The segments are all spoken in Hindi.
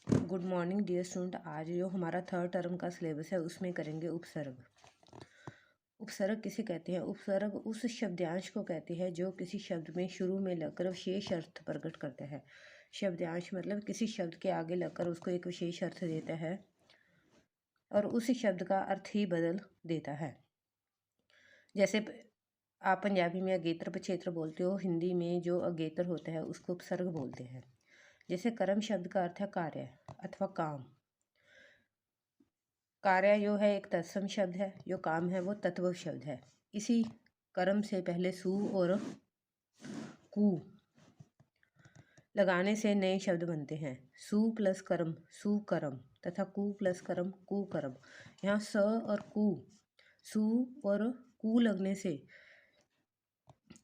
Good morning dear student. आज जो हमारा थर्ड टर्म का सिलेबस है उसमें करेंगे उपसर्ग। उपसर्ग किसे कहते हैं? उपसर्ग उस शब्दांश को कहते हैं जो किसी शब्द में शुरू में लगकर विशेष अर्थ प्रकट करता है। शब्दांश मतलब किसी शब्द के आगे लगकर उसको एक विशेष अर्थ देता है और उस शब्द का अर्थ ही बदल देता है। जैसे आप पंजाबी में अगेतर पिछेतर बोलते हो, हिंदी में जो अगेतर होता है उसको उपसर्ग बोलते हैं। जैसे कर्म शब्द का अर्थ है कार्य अथवा काम। कार्य जो है एक तत्सम शब्द है, जो काम है वो तत्व शब्द है। इसी कर्म से पहले सु और कु लगाने से नए शब्द बनते हैं। सु प्लस कर्म सुकर्म तथा कु प्लस कर्म कुकर्म। यहाँ स और कु, सु और कु लगने से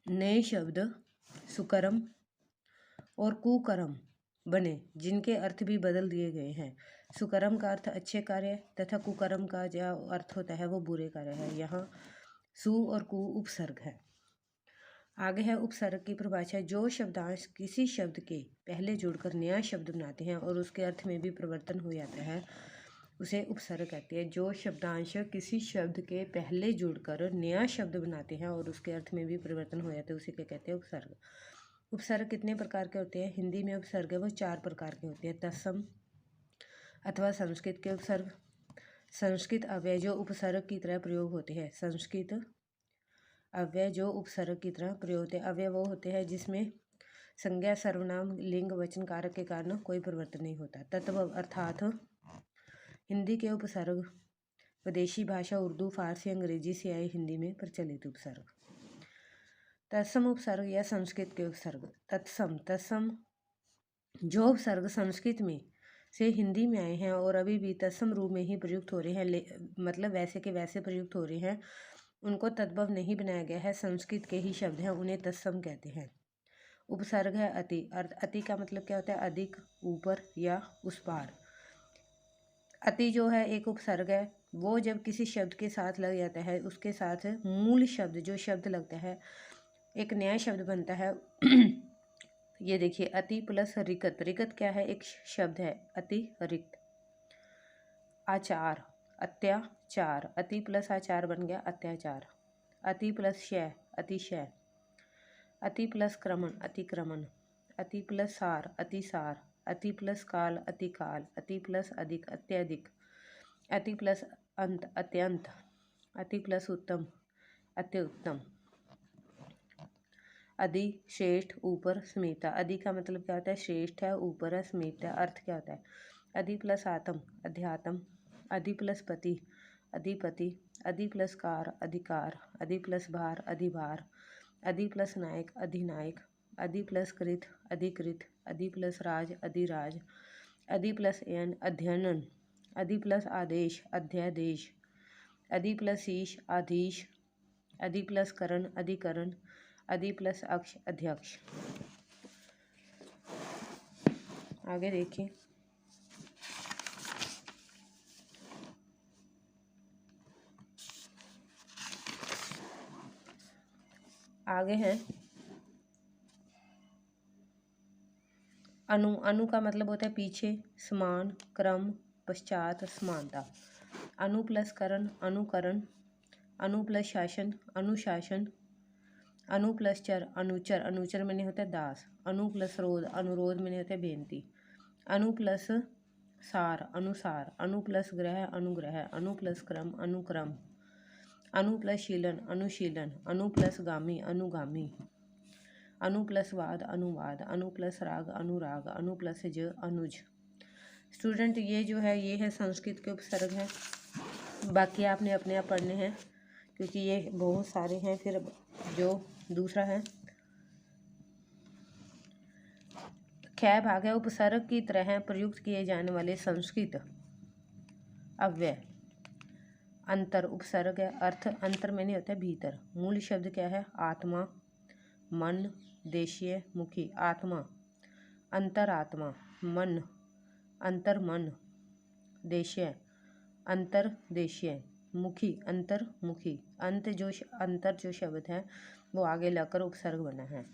नए शब्द सुकर्म और कुकर्म बने, जिनके अर्थ भी बदल दिए गए हैं। सुकर्म का अर्थ अच्छे कार्य तथा कुकर्म का जो अर्थ होता है वो बुरे कार्य है। यहाँ सु और कु उपसर्ग है। आगे है उपसर्ग की परिभाषा। जो शब्दांश किसी शब्द के पहले जुड़कर नया शब्द बनाते हैं और उसके अर्थ में भी परिवर्तन हो जाता है उसे उपसर्ग कहते हैं। जो शब्दांश किसी शब्द के पहले जुड़कर नया शब्द बनाते हैं और उसके अर्थ में भी परिवर्तन हो जाता है उसे क्या कहते हैं? उपसर्ग। उपसर्ग कितने प्रकार के होते हैं? हिंदी में उपसर्ग है वो 4 प्रकार के होते हैं। तत्सम अथवा संस्कृत के उपसर्ग, संस्कृत अव्यय जो उपसर्ग की तरह प्रयोग होते हैं। संस्कृत अव्यय जो उपसर्ग की तरह प्रयोग होते हैं। अव्यय वो होते हैं जिसमें संज्ञा सर्वनाम लिंग वचन कारक के कारण कोई परिवर्तन नहीं होता। तत्व अर्थात हिंदी के उपसर्ग विदेशी भाषा उर्दू फारसी अंग्रेजी से आए हिंदी में प्रचलित उपसर्ग। तत्सम उपसर्ग या संस्कृत के उपसर्ग। तत्सम जो उपसर्ग संस्कृत में से हिंदी में आए हैं और अभी भी तत्सम रूप में ही प्रयुक्त हो रहे हैं, मतलब वैसे के वैसे प्रयुक्त हो रहे हैं, उनको तद्भव नहीं बनाया गया है, संस्कृत के ही शब्द हैं, उन्हें तत्सम कहते हैं। उपसर्ग है अति। अति का मतलब क्या होता है? अधिक, ऊपर या उस पार। अति जो है एक उपसर्ग है, वो जब किसी शब्द के साथ लग जाता है उसके साथ मूल शब्द जो शब्द लगता है एक नया शब्द बनता है। ये देखिए अति प्लस रिकत। रिकत क्या है? एक शब्द है अति रिक्त। आचार अत्याचार, अति प्लस आचार बन गया अत्याचार। अति प्लस शय अतिशय। अति प्लस क्रमण अतिक्रमण। अति प्लस सार अतिसार। अति प्लस काल अतिकाल। अति प्लस अधिक अत्यधिक। अति प्लस अंत अत्यंत। अति प्लस उत्तम अत्युत्तम। अधि श्रेष्ठ ऊपर समीपता। अधि का मतलब क्या होता है? श्रेष्ठ है, ऊपर है, समीपता है। अर्थ क्या होता है? अधि प्लस आत्म अध्यात्म। अधि प्लस पति अधिपति। अधि प्लस कार अधिकार। अधि प्लस भार अधिभार। अधि प्लस नायक अधिनायक। अधि प्लस कृत अधिकृत। अधि प्लस राज अधिराज। अधि प्लस यन अध्ययन। अधि प्लस आदेश अध्यादेश। अधि प्लस ईश आधीश। अधि प्लस करण अधिकरण। अधि प्लस अक्ष अध्यक्ष। आगे देखिए। आगे है अनु। अनु का मतलब होता है पीछे, समान, क्रम, पश्चात, समानता। अनु प्लस करण अनुकरण। अनु प्लस शासन अनुशासन। अनु प्लस चर अनुचर। अनुचर मैंने होता है दास। अनु प्लस रोध अनुरोध मैंने होता है बेनती। अनु प्लस सार अनुसार। अनु प्लस ग्रह अनुग्रह। अनु प्लस क्रम अनुक्रम। अनु प्लस शीलन अनुशीलन। अनु प्लस गामी अनुगामी। अनु प्लस वाद अनुवाद। अनु प्लस राग अनुराग। अनु प्लस ज अनुज। स्टूडेंट ये जो है ये है संस्कृत के उपसर्ग हैं। बाकी आपने अपने आप पढ़ने हैं क्योंकि ये बहुत सारे हैं। फिर जो दूसरा है ख्याय भाग है। उपसर्ग की तरह प्रयुक्त किए जाने वाले संस्कृत अव्यय। अंतर उपसर्ग है। अर्थ अंतर मैंने होता है भीतर। मूल शब्द क्या है? आत्मा, मन, देशीय, मुखी। आत्मा अंतरात्मा, मन अंतर्मन, देशीय अंतर्देशीय, मुखी अंतर्मुखी। अंतर जो शब्द है वो आगे लगकर उपसर्ग बना है।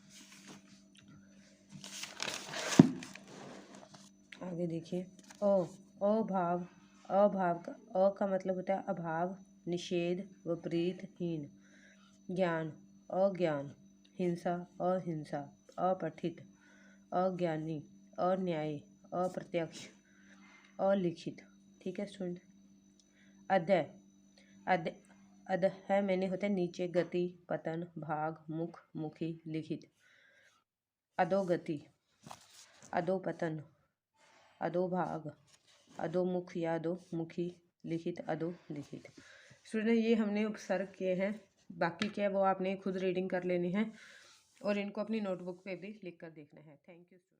आगे देखिए। अभाव, अभाव का अ का मतलब होता है अभाव, निषेध, विपरीत, हीन। ज्ञान, अज्ञान, हिंसा, अहिंसा, अपठित, अज्ञानी, अन्यायी, अप्रत्यक्ष, अलिखित। ठीक है स्टूडेंट। अध्याय, अध्याय अध्याय मैंने होता है नीचे, गति, पतन, भाग, मुख, मुखी, लिखित। अधोगति, अधोपतन, अधोभाग, अधोमुख या अधोमुखी, लिखित, अधोलिखित। स्टूडेंट ये हमने उपसर्ग किए हैं, बाकी क्या है वो आपने खुद रीडिंग कर लेनी है और इनको अपनी नोटबुक पे भी लिख कर देखना है। Thank you student.